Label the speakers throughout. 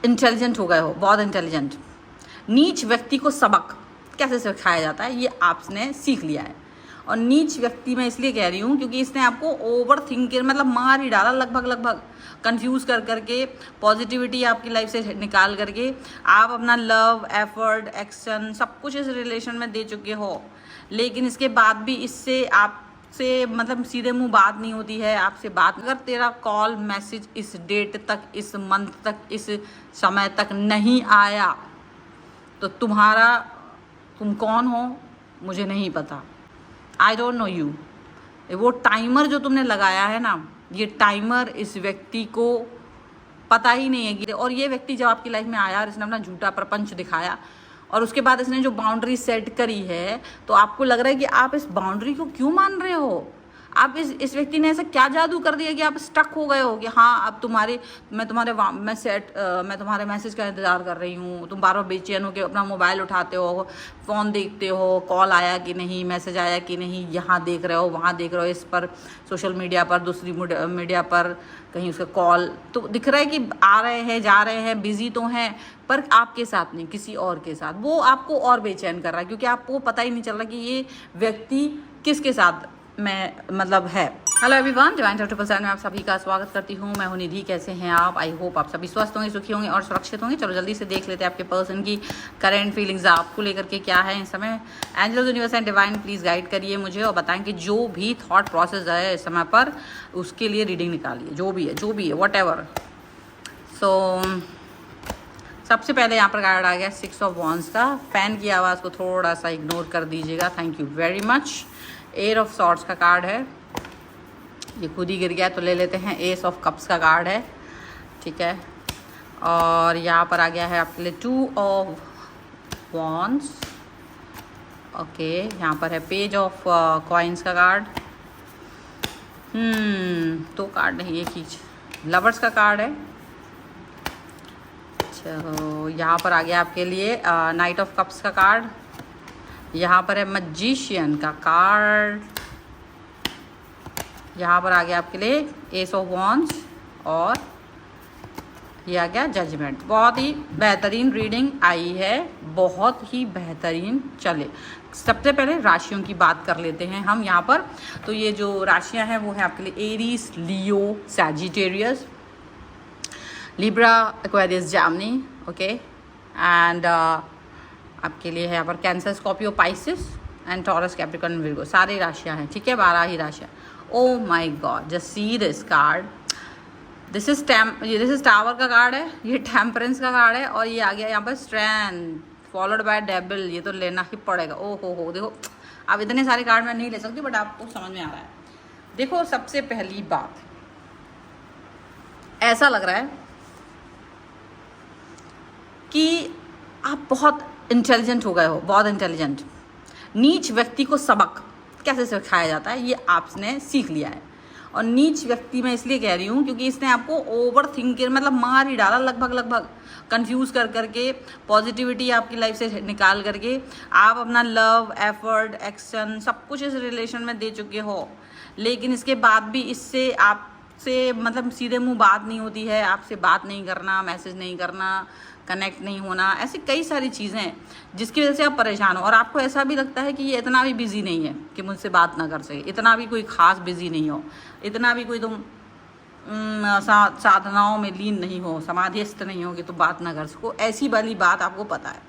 Speaker 1: Intelligent हो गए हो, बहुत इंटेलिजेंट। नीच व्यक्ति को सबक कैसे सिखाया जाता है ये आपने सीख लिया है। और नीच व्यक्ति मैं इसलिए कह रही हूँ क्योंकि इसने आपको ओवर थिंकर मतलब मार ही डाला, लगभग कंफ्यूज कर करके, पॉजिटिविटी आपकी लाइफ से निकाल करके आप अपना लव, एफर्ट, एक्शन सब कुछ इस रिलेशन में दे चुके हो। लेकिन इसके बाद भी इससे आपसे मतलब सीधे मुंह बात नहीं होती है आपसे बात। अगर तेरा कॉल मैसेज इस डेट तक, इस मंथ तक, इस समय तक नहीं आया तो तुम कौन हो मुझे नहीं पता। I don't know you. वो टाइमर जो तुमने लगाया है ना, ये टाइमर इस व्यक्ति को पता ही नहीं है कि, और ये व्यक्ति जब आपकी लाइफ में आया और इसने अपना झूठा प्रपंच दिखाया और उसके बाद इसने जो बाउंड्री सेट करी है तो आपको लग रहा है कि आप इस बाउंड्री को क्यों मान रहे हो। आप इस व्यक्ति ने ऐसा क्या जादू कर दिया कि आप स्टक हो गए हो कि हाँ अब मैं तुम्हारे मैसेज का इंतज़ार कर रही हूँ। तुम बार बार बेचैन हो के अपना मोबाइल उठाते हो, फ़ोन देखते हो, कॉल आया कि नहीं, मैसेज आया कि नहीं, यहाँ देख रहे हो, वहाँ देख रहे हो, इस पर सोशल मीडिया पर, दूसरी मीडिया पर कहीं उसका कॉल तो दिख रहा है कि आ रहे हैं, जा रहे हैं, बिजी तो हैं पर आपके साथ नहीं, किसी और के साथ। वो आपको और बेचैन कर रहा है क्योंकि आपको पता ही नहीं चल रहा कि ये व्यक्ति किसके साथ में मतलब है। हेलो एवरीवन, डिवाइन 777 में आप सभी का स्वागत करती हूँ। मैं हूँ निधि। कैसे हैं आप? आई होप आप सभी स्वस्थ होंगे, सुखी होंगे और सुरक्षित होंगे। चलो जल्दी से देख लेते हैं आपके पर्सन की करेंट फीलिंग्स आपको लेकर के क्या है इस समय। Angels, universe and divine please guide करिए मुझे और बताएं कि जो भी थॉट प्रोसेस है इस समय पर उसके लिए रीडिंग निकालिए, जो भी है वट एवर। सो सबसे पहले यहाँ पर कार्ड आ गया 6 ऑफ वॉन्ड्स का। फैन की आवाज़ को थोड़ा सा इग्नोर कर दीजिएगा, thank you very much. 8 of swords का कार्ड है, ये खुद ही गिर गया तो ले लेते हैं। एस ऑफ कप्स का कार्ड है, ठीक है। और यहाँ पर आ गया है आपके लिए 2 ऑफ वॉन्ड्स, ओके। यहाँ पर है पेज ऑफ कॉइन्स का कार्ड। 2 कार्ड नहीं, एक ही। लवर्स का कार्ड है। चलो यहाँ पर आ गया आपके लिए नाइट ऑफ कप्स का कार्ड। यहाँ पर है मैजिशियन का कार्ड। यहाँ पर आ गया आपके लिए एस ऑफ वॉन्ड्स और ये आ गया जजमेंट। बहुत ही बेहतरीन रीडिंग आई है, बहुत ही बेहतरीन। चले सबसे पहले राशियों की बात कर लेते हैं हम यहाँ पर। तो ये जो राशियाँ हैं वो है आपके लिए Aries, Leo, Sagittarius, Libra, Aquarius, Gemini, okay. And आपके लिए है यहाँ पर Cancer, Scorpio, Pisces and Taurus, Capricorn, Virgo, सारी राशियाँ हैं, ठीक है, 12 ही राशियाँ। Oh my God, just see this card. This is tower का कार्ड है, ये टेम्परेंस का कार्ड है और ये आ गया यहाँ पर स्ट्रेंथ फॉलोड बाय डेविल। ये तो लेना ही पड़ेगा। ओ हो देखो, अब इतने सारे कार्ड मैं नहीं ले सकती बट आपको समझ में आ रहा है। देखो सबसे पहली बात, ऐसा लग रहा है कि आप बहुत इंटेलिजेंट हो गए हो, बहुत इंटेलिजेंट। नीच व्यक्ति को सबक कैसे सिखाया जाता है ये आपने सीख लिया है। और नीच व्यक्ति मैं इसलिए कह रही हूँ क्योंकि इसने आपको ओवर थिंकर मतलब मार ही डाला, लगभग कंफ्यूज कर करके, पॉजिटिविटी आपकी लाइफ से निकाल करके आप अपना लव, एफर्ट, एक्शन सब कुछ इस रिलेशन में दे चुके हो। लेकिन इसके बाद भी इससे आपसे मतलब सीधे मुंह बात नहीं होती है, आपसे बात नहीं करना, मैसेज नहीं करना, कनेक्ट नहीं होना, ऐसी कई सारी चीज़ें हैं जिसकी वजह से आप परेशान हो। और आपको ऐसा भी लगता है कि ये इतना भी बिजी नहीं है कि मुझसे बात ना कर सके, इतना भी कोई ख़ास बिजी नहीं हो, इतना भी कोई तुम साधनाओं में लीन नहीं हो, समाधिस्थ नहीं हो कि तुम बात ना कर सको, ऐसी वाली बात आपको पता है।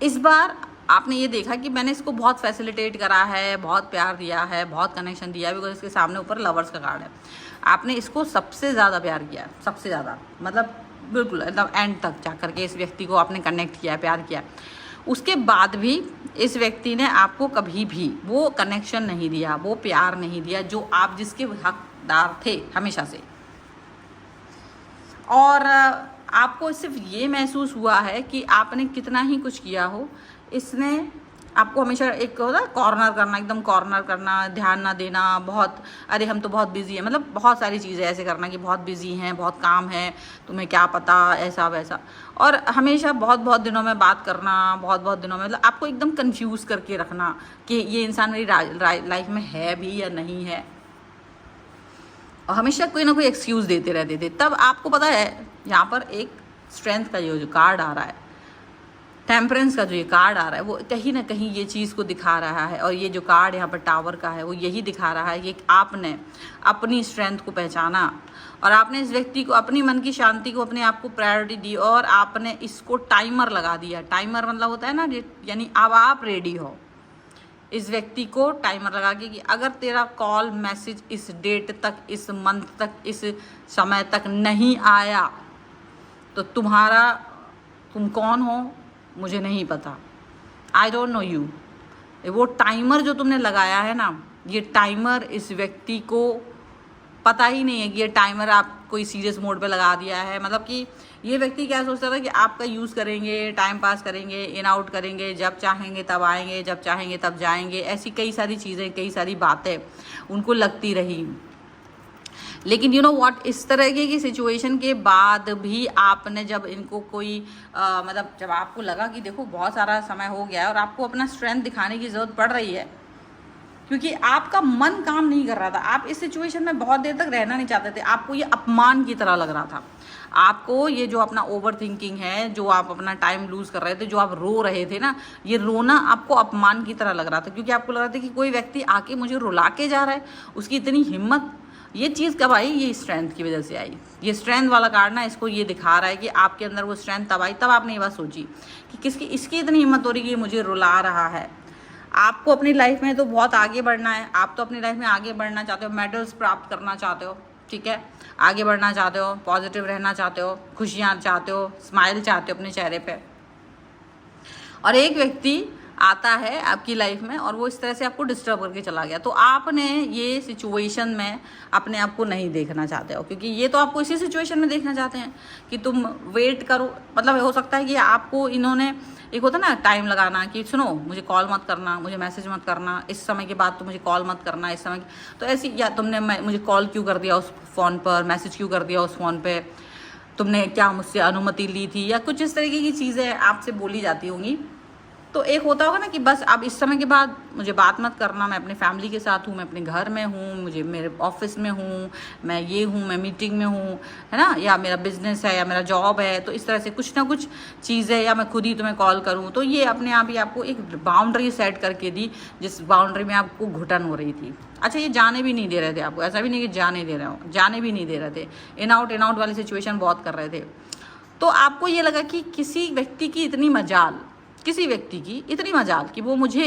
Speaker 1: इस बार आपने ये देखा कि मैंने इसको बहुत फैसिलिटेट करा है, बहुत प्यार दिया है, बहुत कनेक्शन दिया है, बिकॉज इसके सामने ऊपर लवर्स का कार्ड है। आपने इसको सबसे ज़्यादा प्यार किया है, सबसे ज़्यादा मतलब बिल्कुल एकदम एंड तक जा करके इस व्यक्ति को आपने कनेक्ट किया है, प्यार किया। उसके बाद भी इस व्यक्ति ने आपको कभी भी वो कनेक्शन नहीं दिया, वो प्यार नहीं दिया जो आप जिसके हकदार थे हमेशा से। और आपको सिर्फ ये महसूस हुआ है कि आपने कितना ही कुछ किया हो, इसने आपको हमेशा एक होता है कॉर्नर करना, एकदम कॉर्नर करना, ध्यान ना देना, बहुत अरे हम तो बहुत बिजी हैं, मतलब बहुत सारी चीज़ें ऐसे करना कि बहुत बिजी हैं, बहुत काम है, तुम्हें क्या पता, ऐसा वैसा। और हमेशा बहुत दिनों में बात करना, बहुत दिनों में मतलब आपको एकदम कंफ्यूज करके रखना कि ये इंसान मेरी लाइफ में है भी या नहीं है। और हमेशा कोई ना कोई एक्सक्यूज़ देते रहते थे। तब आपको पता है यहाँ पर एक स्ट्रेंथ का जो कार्ड आ रहा है, टेम्परेंस का जो ये कार्ड आ रहा है, वो कहीं ना कहीं ये चीज़ को दिखा रहा है। और ये जो कार्ड यहाँ पर टावर का है वो यही दिखा रहा है कि आपने अपनी स्ट्रेंथ को पहचाना और आपने इस व्यक्ति को, अपनी मन की शांति को, अपने आप को प्रायोरिटी दी और आपने इसको टाइमर लगा दिया। टाइमर मतलब होता है ना, यानी अब आप रेडी हो। इस व्यक्ति को टाइमर लगा के कि अगर तेरा कॉल मैसेज इस डेट तक, इस मंथ तक, इस समय तक नहीं आया तो तुम कौन हो मुझे नहीं पता, आई डोंट नो यू। वो टाइमर जो तुमने लगाया है ना, ये टाइमर इस व्यक्ति को पता ही नहीं है कि ये टाइमर आप कोई सीरियस मोड पे लगा दिया है। मतलब कि ये व्यक्ति क्या सोचता था कि आपका यूज़ करेंगे, टाइम पास करेंगे, इन आउट करेंगे, जब चाहेंगे तब आएंगे, जब चाहेंगे तब जाएंगे, ऐसी कई सारी चीज़ें, कई सारी बातें उनको लगती रही। लेकिन यू नो व्हाट, इस तरह की सिचुएशन के बाद भी आपने जब इनको कोई मतलब जब आपको लगा कि देखो बहुत सारा समय हो गया है और आपको अपना स्ट्रेंथ दिखाने की ज़रूरत पड़ रही है, क्योंकि आपका मन काम नहीं कर रहा था, आप इस सिचुएशन में बहुत देर तक रहना नहीं चाहते थे, आपको ये अपमान की तरह लग रहा था। आपको ये जो अपना ओवर थिंकिंग है, जो आप अपना टाइम लूज़ कर रहे थे, जो आप रो रहे थे ना, ये रोना आपको अपमान की तरह लग रहा था, क्योंकि आपको लग रहा था कि कोई व्यक्ति आके मुझे रुला के जा रहा है, उसकी इतनी हिम्मत। ये चीज़ कब आई? ये स्ट्रेंथ की वजह से आई। ये स्ट्रेंथ वाला कार्ड ना इसको ये दिखा रहा है कि आपके अंदर वो स्ट्रेंथ तब आई, तब आपने ये बात सोची कि इसकी इतनी हिम्मत हो रही है कि मुझे रुला रहा है। आपको अपनी लाइफ में तो बहुत आगे बढ़ना है, आप तो अपनी लाइफ में आगे बढ़ना चाहते हो, मेडल्स प्राप्त करना चाहते हो, ठीक है, आगे बढ़ना चाहते हो, पॉजिटिव रहना चाहते हो, खुशियाँ चाहते हो, स्माइल चाहते हो अपने चेहरे पे। और एक व्यक्ति आता है आपकी लाइफ में और वो इस तरह से आपको डिस्टर्ब करके चला गया, तो आपने ये सिचुएशन में अपने आप को नहीं देखना चाहते हो, क्योंकि ये तो आपको इसी सिचुएशन में देखना चाहते हैं कि तुम वेट करो। मतलब हो सकता है कि आपको इन्होंने, एक होता ना टाइम लगाना कि सुनो मुझे कॉल मत करना, मुझे मैसेज मत करना, इस समय के बाद तो मुझे कॉल मत करना, इस समय तो ऐसी, या तुमने मुझे कॉल क्यों कर दिया उस फ़ोन पर, मैसेज क्यों कर दिया उस फ़ोन पे, तुमने क्या मुझसे अनुमति ली थी, या कुछ इस तरीके की चीज़ें आपसे बोली जाती होंगी। तो एक होता होगा ना कि बस अब इस समय के बाद मुझे बात मत करना, मैं अपने फैमिली के साथ हूँ, मैं अपने घर में हूँ, मुझे मेरे ऑफिस में हूँ, मैं ये हूँ, मैं मीटिंग में हूँ, है ना, या मेरा बिजनेस है, या मेरा जॉब है, तो इस तरह से कुछ ना कुछ चीज़ें, या मैं खुद ही तुम्हें कॉल करूँ। तो ये अपने आप ही आपको एक बाउंड्री सेट करके दी, जिस बाउंड्री में आपको घुटन हो रही थी। अच्छा, ये जाने भी नहीं दे रहे थे आपको, ऐसा भी नहीं कि जाने दे रहे हो, जाने भी नहीं दे रहे थे, इन आउट वाली सिचुएशन बहुत कर रहे थे। तो आपको ये लगा कि किसी व्यक्ति की इतनी मजाल, किसी व्यक्ति की इतनी मजाल कि वो मुझे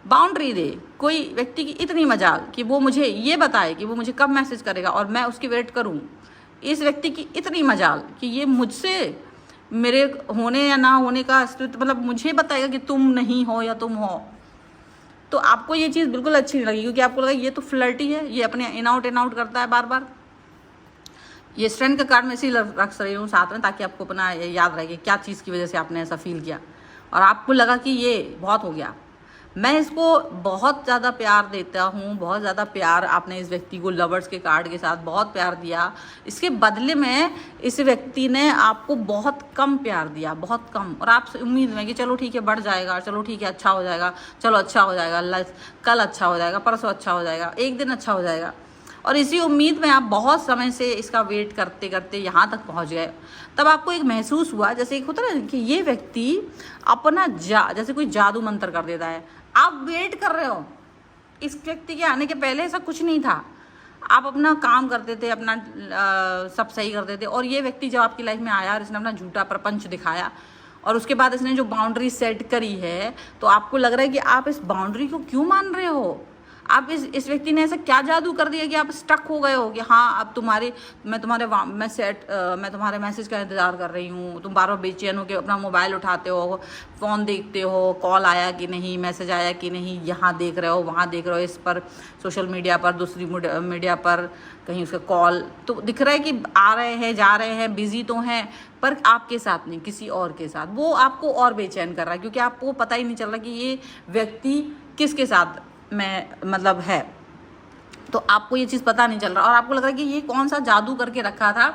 Speaker 1: बाउंड्री दे, कोई व्यक्ति की इतनी मजाल कि वो मुझे ये बताए कि वो मुझे कब मैसेज करेगा और मैं उसकी वेट करूं। इस व्यक्ति की इतनी मजाल कि ये मुझसे मेरे होने या ना होने का अस्तित्व, मतलब मुझे बताएगा कि तुम नहीं हो या तुम हो। तो आपको ये चीज़ बिल्कुल अच्छी नहीं लगी, क्योंकि आपको लगा ये तो फ्लर्टी है, ये अपने इन आउट करता है बार बार। ये स्ट्रेंथ का कार्ड मैं इसी रख रही हूँ साथ में, ताकि आपको अपना याद रहे कि क्या चीज़ की वजह से आपने ऐसा फील किया और आपको लगा कि ये बहुत हो गया। मैं इसको बहुत ज़्यादा प्यार देता हूँ, बहुत ज़्यादा प्यार आपने इस व्यक्ति को लवर्स के कार्ड के साथ बहुत प्यार दिया। इसके बदले में इस व्यक्ति ने आपको बहुत कम प्यार दिया, बहुत कम। और आपसे उम्मीद में कि चलो ठीक है बढ़ जाएगा, चलो ठीक है अच्छा हो जाएगा, चलो अच्छा हो जाएगा, कल अच्छा हो जाएगा, परसों अच्छा हो जाएगा, एक दिन अच्छा हो जाएगा। और इसी उम्मीद में आप बहुत समय से इसका वेट करते करते यहाँ तक पहुँच गए। तब आपको एक महसूस हुआ, जैसे एक होता है ना कि ये व्यक्ति अपना जैसे कोई जादू मंत्र कर देता है। आप वेट कर रहे हो, इस व्यक्ति के आने के पहले ऐसा कुछ नहीं था, आप अपना काम करते थे, अपना सब सही करते थे। और ये व्यक्ति जब आपकी लाइफ में आया और इसने अपना झूठा प्रपंच दिखाया और उसके बाद इसने जो बाउंड्री सेट करी है, तो आपको लग रहा है कि आप इस बाउंड्री को क्यों मान रहे हो। आप इस व्यक्ति ने ऐसा क्या जादू कर दिया कि आप स्टक हो गए हो कि हाँ अब मैं तुम्हारे मैसेज का इंतज़ार कर रही हूँ। तुम बार बार बेचैन हो के अपना मोबाइल उठाते हो, फ़ोन देखते हो, कॉल आया कि नहीं, मैसेज आया कि नहीं, यहाँ देख रहे हो, वहाँ देख रहे हो, इस पर सोशल मीडिया पर, दूसरी मीडिया पर कहीं उसका कॉल तो दिख रहा है कि आ रहे हैं, जा रहे हैं, बिजी तो हैं, पर आपके साथ नहीं, किसी और के साथ। वो आपको और बेचैन कर रहा है, क्योंकि आपको पता ही नहीं चल रहा कि ये व्यक्ति किसके साथ में मतलब है। तो आपको ये चीज़ पता नहीं चल रहा और आपको लग रहा है कि ये कौन सा जादू करके रखा था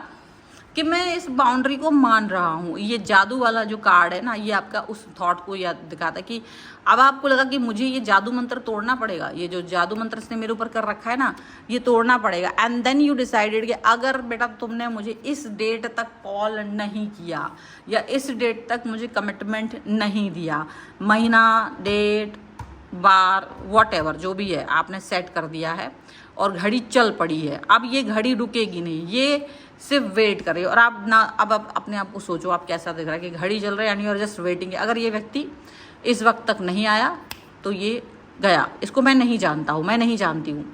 Speaker 1: कि मैं इस बाउंड्री को मान रहा हूँ। ये जादू वाला जो कार्ड है ना, ये आपका उस थॉट को याद दिखाता है कि अब आपको लगा कि मुझे ये जादू मंत्र तोड़ना पड़ेगा, ये जो जादू मंत्र इसने मेरे ऊपर कर रखा है ना, ये तोड़ना पड़ेगा। एंड देन यू डिसाइडेड कि अगर बेटा तुमने मुझे इस डेट तक कॉल नहीं किया या इस डेट तक मुझे कमिटमेंट नहीं दिया, महीना, डेट, बार, वॉटएवर जो भी है आपने सेट कर दिया है और घड़ी चल पड़ी है, अब ये घड़ी रुकेगी नहीं, ये सिर्फ वेट कर रही है। और आप ना अब अपने आप को सोचो आप कैसा दिख रहा है कि घड़ी चल रही है यानी और जस्ट वेटिंग है। अगर ये व्यक्ति इस वक्त तक नहीं आया तो ये गया, इसको मैं नहीं जानता हूँ, मैं नहीं जानती हूँ।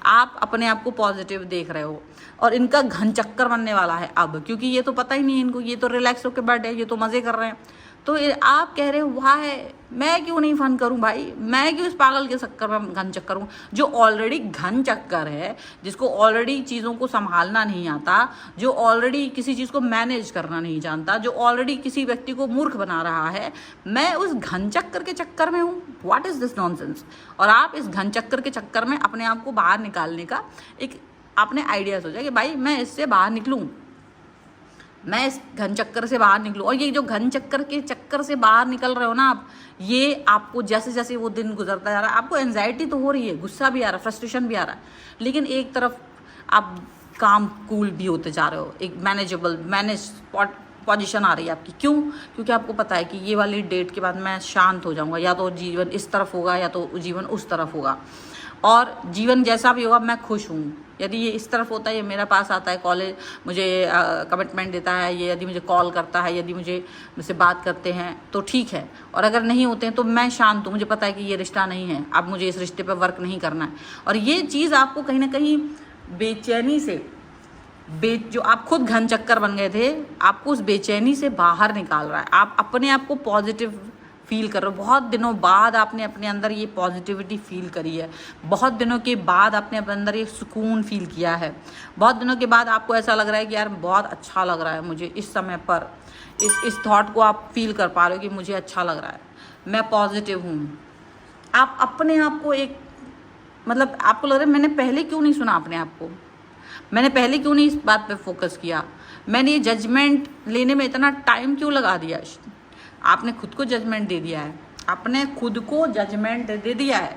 Speaker 1: आप अपने आप को पॉजिटिव देख रहे हो और इनका घन चक्कर बनने वाला है अब, क्योंकि ये तो पता ही नहीं है इनको, ये तो रिलैक्स होकर बैठे हैं, ये तो मज़े कर रहे हैं। तो आप कह रहे हो वाह है, मैं क्यों नहीं फन करूं भाई, मैं क्यों इस पागल के चक्कर में घन चक्कर हूँ। जो ऑलरेडी घन चक्कर है, जिसको ऑलरेडी चीज़ों को संभालना नहीं आता, जो ऑलरेडी किसी चीज़ को मैनेज करना नहीं जानता, जो ऑलरेडी किसी व्यक्ति को मूर्ख बना रहा है, मैं उस घन चक्कर के चक्कर में हूँ। What is this nonsense. और आप इस घन चक्कर के चक्कर में अपने आप को बाहर निकालने का एक आपने आइडिया सोचा कि भाई मैं इससे बाहर निकलूँ, मैं इस घन चक्कर से बाहर निकलूँ। और ये जो घन चक्कर के चक्कर से बाहर निकल रहे हो ना आप, ये आपको जैसे जैसे वो दिन गुजरता जा रहा है, आपको एंजाइटी तो हो रही है, गुस्सा भी आ रहा है, फ्रस्ट्रेशन भी आ रहा है, लेकिन एक तरफ आप काम कूल भी होते जा रहे हो, एक मैनेज पोजीशन आ रही है आपकी। क्यों? क्योंकि आपको पता है कि ये वाली डेट के बाद मैं शांत हो जाऊँगा, या तो जीवन इस तरफ होगा या तो जीवन उस तरफ होगा, और जीवन जैसा भी होगा मैं खुश हूँ। यदि ये इस तरफ होता है, ये मेरे पास आता है, कॉलेज मुझे कमिटमेंट देता है, ये यदि मुझे कॉल करता है, यदि मुझसे बात करते हैं तो ठीक है, और अगर नहीं होते हैं तो मैं शांत हूँ, मुझे पता है कि ये रिश्ता नहीं है, अब मुझे इस रिश्ते पर वर्क नहीं करना है। और ये चीज़ आपको कहीं ना कहीं बेचैनी से जो आप खुद घन चक्कर बन गए थे, आपको उस बेचैनी से बाहर निकाल रहा है। आप अपने आप को पॉजिटिव फील कर रहे हो। बहुत दिनों बाद आपने अपने अंदर ये पॉजिटिविटी फील करी है, बहुत दिनों के बाद आपने अपने अंदर ये सुकून फील किया है, बहुत दिनों के बाद आपको ऐसा लग रहा है कि यार बहुत अच्छा लग रहा है मुझे इस समय पर। इस थॉट को आप फील कर पा रहे हो कि मुझे अच्छा लग रहा है, मैं पॉजिटिव हूँ। आप अपने आप को एक मतलब आपको लग रहा है मैंने पहले क्यों नहीं सुना अपने आप को, मैंने पहले क्यों नहीं इस बात पे फोकस किया, मैंने ये जजमेंट लेने में इतना टाइम क्यों लगा दिया। आपने खुद को जजमेंट दे दिया है, आपने खुद को जजमेंट दे दिया है।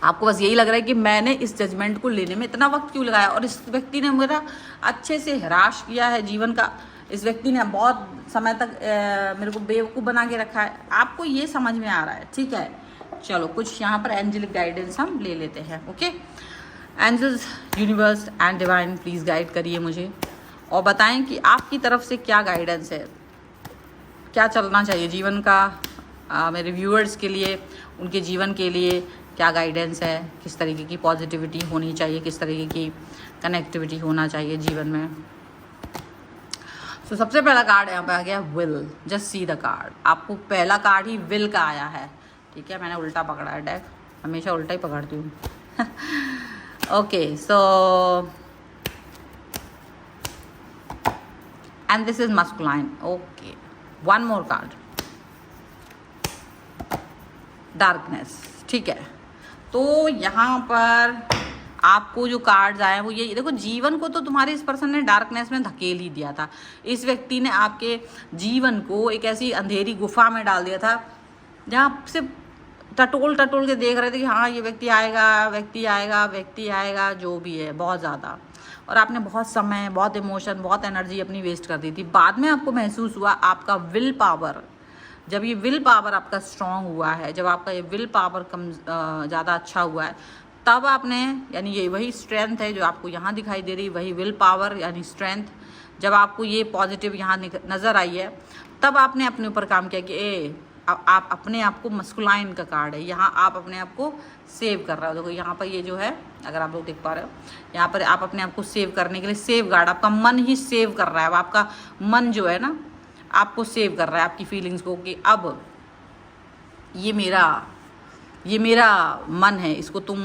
Speaker 1: आपको बस यही लग रहा है कि मैंने इस जजमेंट को लेने में इतना वक्त क्यों लगाया, और इस व्यक्ति ने मेरा अच्छे से हराश किया है जीवन का, इस व्यक्ति ने बहुत समय तक मेरे को बेवकूफ़ बना के रखा है। आपको ये समझ में आ रहा है, ठीक है। चलो कुछ यहाँ पर एंजेलिक गाइडेंस हम ले लेते हैं। Okay, angels, universe and divine please guide करिए मुझे और बताएं कि आपकी तरफ से क्या गाइडेंस है, क्या चलना चाहिए जीवन का मेरे व्यूअर्स के लिए, उनके जीवन के लिए क्या गाइडेंस है, किस तरीके की पॉजिटिविटी होनी चाहिए, किस तरीके की कनेक्टिविटी होना चाहिए जीवन में। तो सबसे पहला कार्ड यहाँ पे आ गया will. Just see the card. आपको पहला कार्ड ही विल का आया है, ठीक है। मैंने उल्टा पकड़ा है डेक, हमेशा उल्टा ही पकड़ती हूँ। Okay, so and this is masculine. Okay, one more card, darkness, ठीक है। तो यहाँ पर आपको जो कार्ड्स आए हैं वो ये देखो, जीवन को तो तुम्हारे इस पर्सन ने डार्कनेस में धकेल ही दिया था। इस व्यक्ति ने आपके जीवन को एक ऐसी अंधेरी गुफा में डाल दिया था जहाँ से टटोल के देख रहे थे कि हाँ ये व्यक्ति आएगा, व्यक्ति आएगा, जो भी है, बहुत ज़्यादा। और आपने बहुत समय, बहुत इमोशन, बहुत एनर्जी अपनी वेस्ट कर दी थी। बाद में आपको महसूस हुआ आपका विल पावर, जब ये विल पावर आपका स्ट्रांग हुआ है, जब आपका ये विल पावर कम ज़्यादा अच्छा हुआ है, तब आपने, यानी ये वही स्ट्रेंथ है जो आपको यहाँ दिखाई दे रही, वही विल पावर यानी स्ट्रेंथ, जब आपको ये पॉजिटिव यहाँ नज़र आई है, तब आपने अपने ऊपर काम किया कि आप अपने आप को, मस्कुलाइन का कार्ड है, यहाँ आप अपने आप को सेव कर रहे हो। देखो यहाँ पर ये जो है, अगर आप लोग देख पा रहे हो, यहाँ पर आप अपने आप को सेव करने के लिए, सेव गार्ड, आपका मन ही सेव कर रहा है। आपका मन जो है ना, आपको सेव कर रहा है, आपकी फीलिंग्स को, कि अब ये मेरा मन है, इसको तुम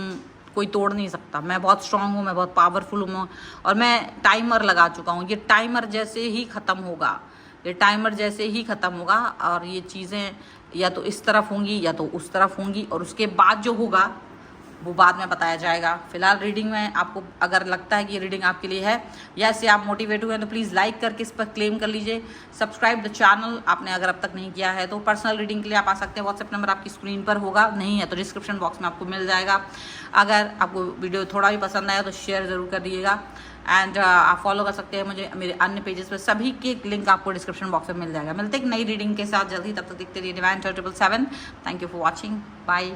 Speaker 1: कोई तोड़ नहीं सकता, मैं बहुत स्ट्रांग हूँ, मैं बहुत पावरफुल हूँ, और मैं टाइमर लगा चुका हूँ, ये टाइमर जैसे ही ख़त्म होगा, ये टाइमर जैसे ही ख़त्म होगा, और ये चीज़ें या तो इस तरफ होंगी या तो उस तरफ होंगी, और उसके बाद जो होगा वो बाद में बताया जाएगा। फिलहाल रीडिंग में आपको अगर लगता है कि ये रीडिंग आपके लिए है या इससे आप मोटिवेट हुए हैं तो प्लीज़ लाइक करके इस पर क्लेम कर लीजिए। सब्सक्राइब द चैनल आपने अगर अब तक नहीं किया है तो। पर्सनल रीडिंग के लिए आप आ सकते हैं, व्हाट्सएप नंबर आपकी स्क्रीन पर होगा, नहीं है तो डिस्क्रिप्शन बॉक्स में आपको मिल जाएगा। अगर आपको वीडियो थोड़ा भी पसंद आया तो शेयर ज़रूर कर दीजिएगा। एंड आप फॉलो कर सकते हैं मुझे मेरे अन्य पेजेस पर, सभी के लिंक आपको डिस्क्रिप्शन बॉक्स में मिल जाएगा। मिलते हैं एक नई रीडिंग के साथ जल्दी, तब तक देखते रहिए divine 777। Thank you for watching, bye.